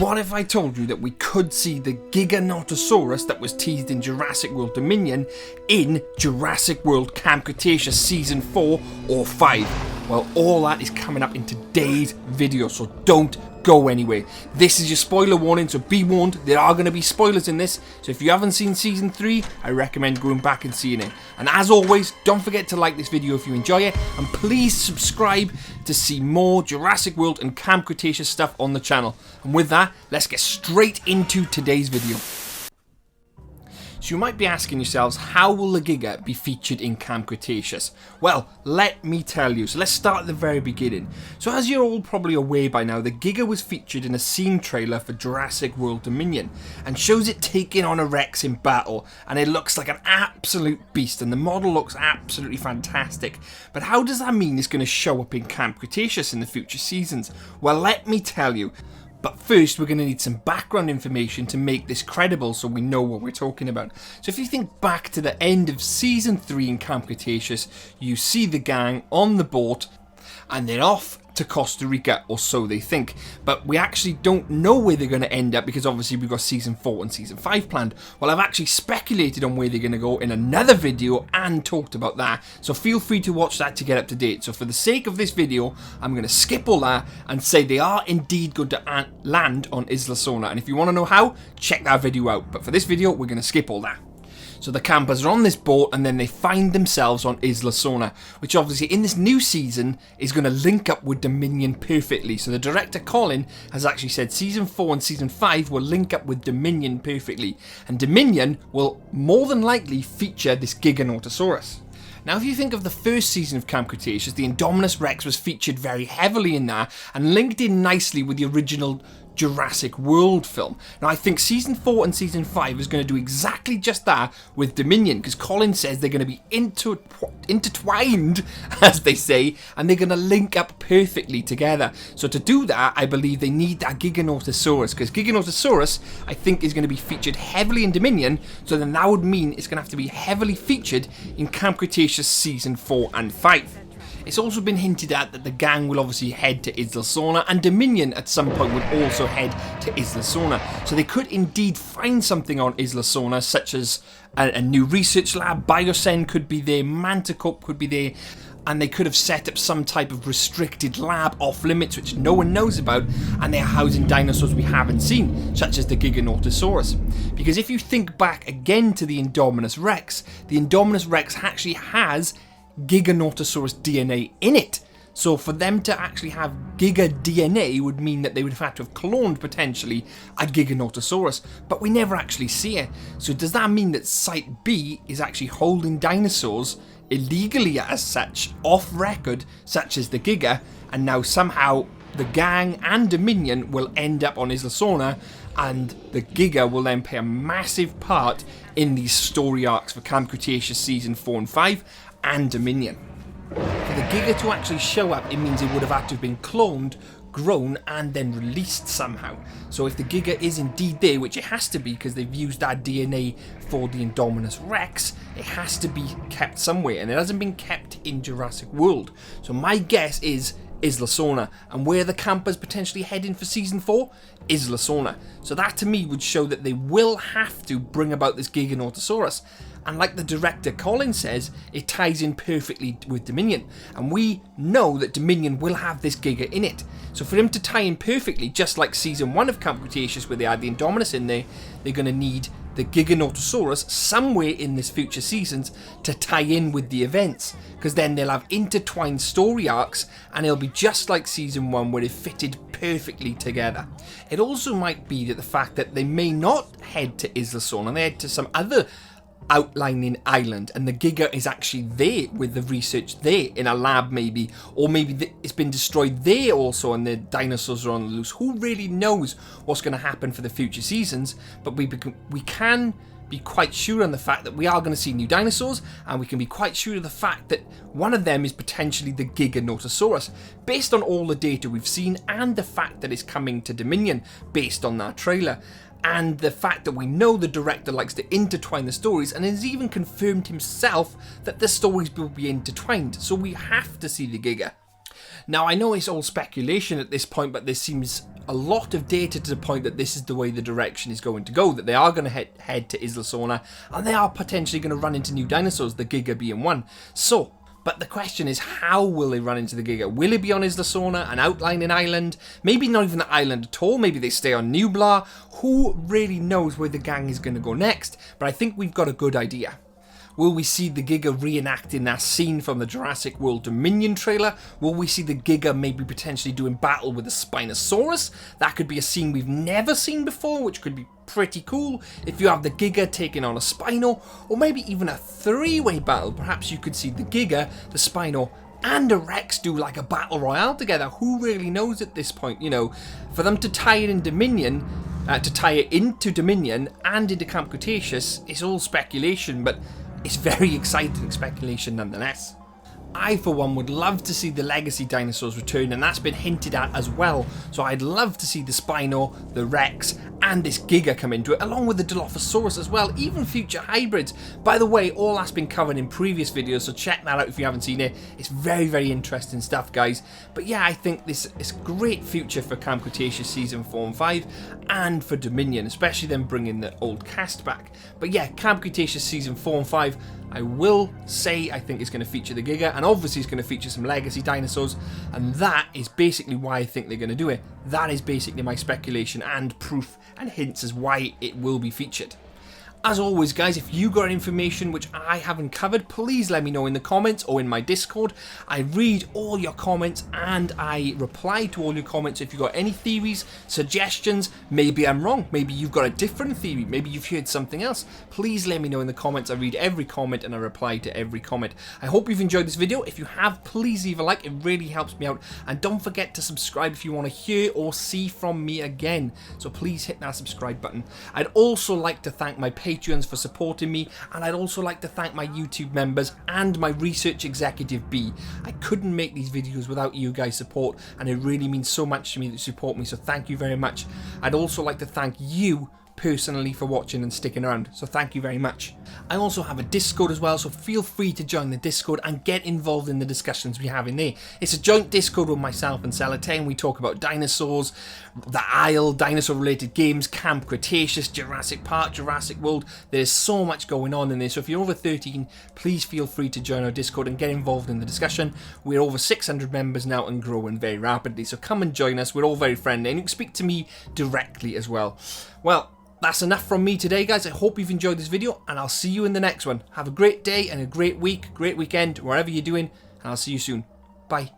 what if I told you that we could see the Giganotosaurus that was teased in Jurassic World Dominion in Jurassic World Camp Cretaceous Season 4 or 5? Well, all that is coming up in today's video, so don't go anywhere. This is your spoiler warning, so be warned, there are going to be spoilers in this, so if you haven't seen Season 3, I recommend going back and seeing it. And as always, don't forget to like this video if you enjoy it, and please subscribe to see more Jurassic World and Camp Cretaceous stuff on the channel. And with that, let's get straight into today's video. So you might be asking yourselves, how will the Giga be featured in Camp Cretaceous? Well, let me tell you. So let's start at the very beginning. So as you're all probably aware by now, the Giga was featured in a scene trailer for Jurassic World Dominion and shows it taking on a Rex in battle, and it looks like an absolute beast and the model looks absolutely fantastic. But how does that mean it's going to show up in Camp Cretaceous in the future seasons? Well, let me tell you. But first, we're going to need some background information to make this credible so we know what we're talking about. So if you think back to the end of Season 3 in Camp Cretaceous, you see the gang on the boat and they're off to Costa Rica, or so they think. But we actually don't know where they're going to end up because obviously we've got Season 4 and Season 5 planned. Well, I've actually speculated on where they're going to go in another video and talked about that. So feel free to watch that to get up to date. So for the sake of this video, I'm going to skip all that and say they are indeed going to land on Isla Sorna. And if you want to know how, check that video out. But for this video, we're going to skip all that. So the campers are on this boat and then they find themselves on Isla Sorna, which obviously in this new season is going to link up with Dominion perfectly. So the director Colin has actually said Season 4 and Season 5 will link up with Dominion perfectly. And Dominion will more than likely feature this Giganotosaurus. Now, if you think of the first season of Camp Cretaceous, the Indominus Rex was featured very heavily in that and linked in nicely with the original Jurassic World film. Now, I think Season 4 and Season 5 is going to do exactly just that with Dominion, because Colin says they're going to be intertwined, as they say, and they're going to link up perfectly together. So to do that, I believe they need that Giganotosaurus, because Giganotosaurus, I think, is going to be featured heavily in Dominion, so then that would mean it's going to have to be heavily featured in Camp Cretaceous Season 4 and 5. It's also been hinted at that the gang will obviously head to Isla Sorna, and Dominion at some point would also head to Isla Sorna. So they could indeed find something on Isla Sorna, such as a new research lab, Biocen could be there, Manticore could be there, and they could have set up some type of restricted lab off limits which no one knows about, and they're housing dinosaurs we haven't seen, such as the Giganotosaurus. Because if you think back again to the Indominus Rex actually has Giganotosaurus DNA in it. So for them to actually have Giga DNA would mean that they would have had to have cloned potentially a Giganotosaurus, but we never actually see it. So does that mean that Site B is actually holding dinosaurs illegally as such, off record, such as the Giga, and now somehow the gang and Dominion will end up on Isla Sorna, and the Giga will then play a massive part in these story arcs for Camp Cretaceous Season 4 and 5 and Dominion. For the Giga to actually show up, it means it would have had to have been cloned, grown, and then released somehow. So if the Giga is indeed there, which it has to be because they've used that DNA for the Indominus Rex, it has to be kept somewhere, and it hasn't been kept in Jurassic World. So my guess is Isla Sorna, and where the campers potentially heading for Season 4? Isla Sorna. So that to me would show that they will have to bring about this Giganotosaurus. And like the director Colin says, it ties in perfectly with Dominion. And we know that Dominion will have this Giga in it. So for him to tie in perfectly, just like Season 1 of Camp Cretaceous where they had the Indominus in there, they're going to need the Giganotosaurus somewhere in this future seasons to tie in with the events. Because then they'll have intertwined story arcs and it'll be just like Season 1 where it fitted perfectly together. It also might be that the fact that they may not head to Isla Sorna, they head to some other outlining island, and the Giga is actually there with the research there in a lab maybe, or maybe it's been destroyed there also and the dinosaurs are on the loose. Who really knows what's going to happen for the future seasons, but we can be quite sure on the fact that we are going to see new dinosaurs, and we can be quite sure of the fact that one of them is potentially the Giganotosaurus, based on all the data we've seen and the fact that it's coming to Dominion based on that trailer. And the fact that we know the director likes to intertwine the stories, and has even confirmed himself that the stories will be intertwined, so we have to see the Giga. Now, I know it's all speculation at this point, but there seems a lot of data to the point that this is the way the direction is going to go, that they are going to head to Isla Sorna, and they are potentially going to run into new dinosaurs, the Giga being one. So, but the question is, how will they run into the Giga? Will it be on Isla Sorna, an outlying island? Maybe not even the island at all. Maybe they stay on Nublar. Who really knows where the gang is going to go next? But I think we've got a good idea. Will we see the Giga reenacting that scene from the Jurassic World Dominion trailer? Will we see the Giga maybe potentially doing battle with the Spinosaurus? That could be a scene we've never seen before, which could be pretty cool. If you have the Giga taking on a Spino, or maybe even a three-way battle, perhaps you could see the Giga, the Spino, and a Rex do like a battle royale together. Who really knows at this point? You know, for them to tie it in Dominion, to tie it into Dominion and into Camp Cretaceous, it's all speculation, but it's very exciting speculation nonetheless. I, for one, would love to see the legacy dinosaurs return, and that's been hinted at as well. So I'd love to see the Spino, the Rex, and this Giga come into it, along with the Dilophosaurus as well, even future hybrids. By the way, all that's been covered in previous videos, so check that out if you haven't seen it. It's very, very interesting stuff, guys. But yeah, I think this is great future for Camp Cretaceous Season 4 and 5, and for Dominion, especially them bringing the old cast back. But yeah, Camp Cretaceous Season 4 and 5, I will say I think it's going to feature the Giga, and obviously it's going to feature some legacy dinosaurs, and that is basically why I think they're going to do it. That is basically my speculation and proof and hints as why it will be featured. As always, guys, if you got information which I haven't covered, please let me know in the comments or in my Discord. I read all your comments and I reply to all your comments. If you've got any theories, suggestions, maybe I'm wrong, maybe you've got a different theory, maybe you've heard something else, please let me know in the comments. I read every comment and I reply to every comment. I hope you've enjoyed this video. If you have, please leave a like, it really helps me out. And don't forget to subscribe if you want to hear or see from me again. So please hit that subscribe button. I'd also like to thank my Patreons for supporting me, and I'd also like to thank my YouTube members and my research executive B. I couldn't make these videos without you guys' support, and it really means so much to me that you support me, so thank you very much. I'd also like to thank you personally for watching and sticking around, so thank you very much. I also have a Discord as well, so feel free to join the Discord and get involved in the discussions we have in there. It's a joint Discord with myself and Celate, and we talk about dinosaurs, the Isle, dinosaur related games, Camp Cretaceous, Jurassic Park, Jurassic World. There's so much going on in there, so if you're over 13, please feel free to join our Discord and get involved in the discussion. We're over 600 members now and growing very rapidly, so come and join us. We're all very friendly, and you can speak to me directly as well. Well, that's enough from me today, guys. I hope you've enjoyed this video, and I'll see you in the next one. Have a great day and a great week, great weekend, wherever you're doing, and I'll see you soon. Bye.